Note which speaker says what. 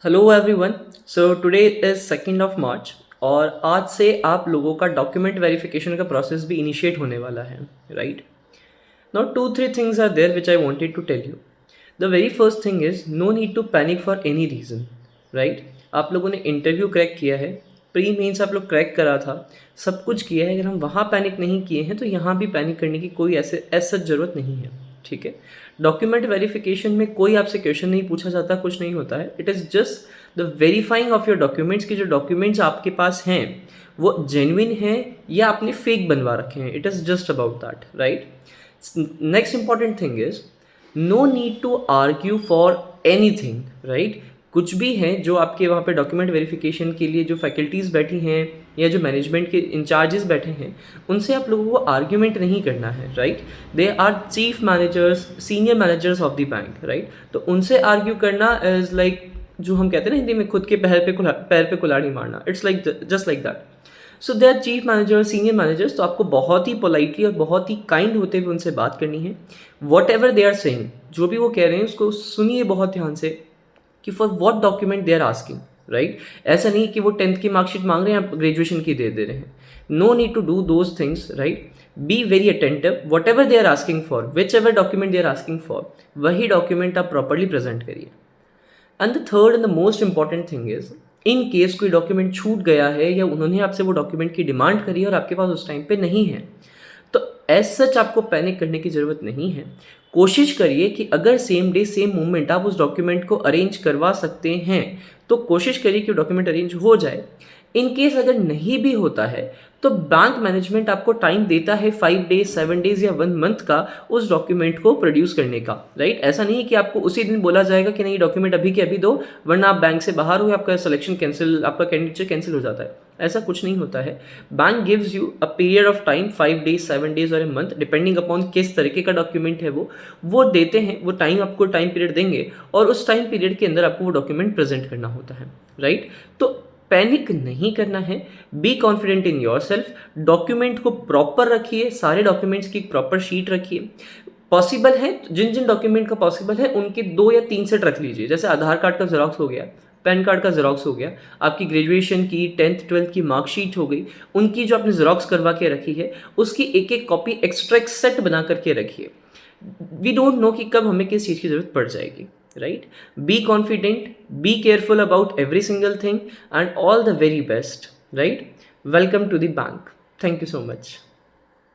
Speaker 1: Hello everyone. So today is 2 March और आज से आप लोगों का डॉक्यूमेंट वेरिफिकेशन का प्रोसेस भी इनिशिएट होने वाला है, right? Now two three things are there which I wanted to tell you. The very first thing is no need to panic for any reason, right? आप लोगों ने इंटरव्यू क्रैक किया है, प्री मेंस आप लोग क्रैक करा था, सब कुछ किया है। अगर हम वहाँ पैनिक नहीं किए हैं तो यहाँ भी पैनिक करने की कोई ऐसे सच ज़रूरत नहीं है, ठीक है? डॉक्यूमेंट वेरिफिकेशन में कोई आपसे क्वेश्चन नहीं पूछा जाता, कुछ नहीं होता है। It is just the verifying of your documents कि जो डॉक्यूमेंट्स आपके पास हैं वो जेन्युइन हैं या आपने फेक बनवा रखे हैं। It is just about that, right? Next important thing is no need to argue for anything, right? कुछ भी है जो आपके वहाँ पे डॉक्यूमेंट वेरिफिकेशन के लिए जो फैकल्टीज़ बैठी हैं या जो मैनेजमेंट के इंचार्जेस बैठे हैं, उनसे आप लोगों को आर्ग्यूमेंट नहीं करना है, right? They are chief managers, senior managers of the bank, right? तो उनसे आर्ग्यू करना इज लाइक जो हम कहते हैं ना हिंदी में, खुद के पैर पे कुल्हाड़ी मारना। It's like just like that. So they are chief managers, senior managers, तो आपको बहुत ही पोलाइटली और बहुत ही काइंड होते हुए उनसे बात करनी है। Whatever they are saying, जो भी वो कह रहे हैं उसको सुनिए बहुत ध्यान से कि for what document they are asking, right? ऐसा नहीं कि वो 10th की मार्कशीट मांग रहे हैं, आप ग्रेजुएशन की दे रहे हैं। No need to do those things, right? Be very attentive. Whatever they are asking for, whichever document they are asking for, वही डॉक्यूमेंट आप प्रॉपरली प्रेजेंट करिए। And the third and the most important thing is, in case कोई document छूट गया है या उन्होंने आपसे वो डॉक्यूमेंट की डिमांड करी है और आपके पास उस टाइम पे नहीं है, तो एज सच आपको पैनिक करने की ज़रूरत नहीं है। कोशिश करिए कि अगर सेम डे सेम मोमेंट आप उस डॉक्यूमेंट को अरेंज करवा सकते हैं तो कोशिश करिए कि डॉक्यूमेंट अरेंज हो जाए। इन केस अगर नहीं भी होता है तो बैंक मैनेजमेंट आपको टाइम देता है 5 डेज, 7 डेज या 1 मंथ का उस डॉक्यूमेंट को प्रोड्यूस करने का, राइट? ऐसा नहीं है कि आपको उसी दिन बोला जाएगा कि नहीं डॉक्यूमेंट अभी के अभी दो वरना आप बैंक से बाहर हो, आपका सिलेक्शन कैंसिल, आपका कैंडिडेचर कैंसिल हो जाता है। ऐसा कुछ नहीं होता है। Bank gives you a period of time, 5 days, 7 days और ए मंथ, डिपेंडिंग अपॉन किस तरीके का डॉक्यूमेंट है वो देते हैं। वो टाइम आपको टाइम पीरियड देंगे और उस टाइम पीरियड के अंदर आपको वो डॉक्यूमेंट प्रेजेंट करना होता है, राइट? तो पैनिक नहीं करना है। Be confident in your self. Document को प्रॉपर रखिए, सारे डॉक्यूमेंट्स की प्रॉपर शीट रखिए। पॉसिबल है जिन जिन डॉक्यूमेंट का पॉसिबल है उनके 2 या 3 सेट रख लीजिए। जैसे आधार कार्ड का जेरोक्स हो गया, पैन कार्ड का जेरोक्स हो गया, आपकी ग्रेजुएशन की 10th 12th की मार्कशीट हो गई, उनकी जो आपने जेरोक्स करवा के रखी है उसकी एक एक कॉपी एक्स्ट्रा एक सेट बना करके रखिए। वी डोंट नो कि कब हमें किस चीज़ की ज़रूरत पड़ जाएगी, right? Be confident, be careful about every single thing, and all the very best, right? Welcome to the bank. Thank you so much.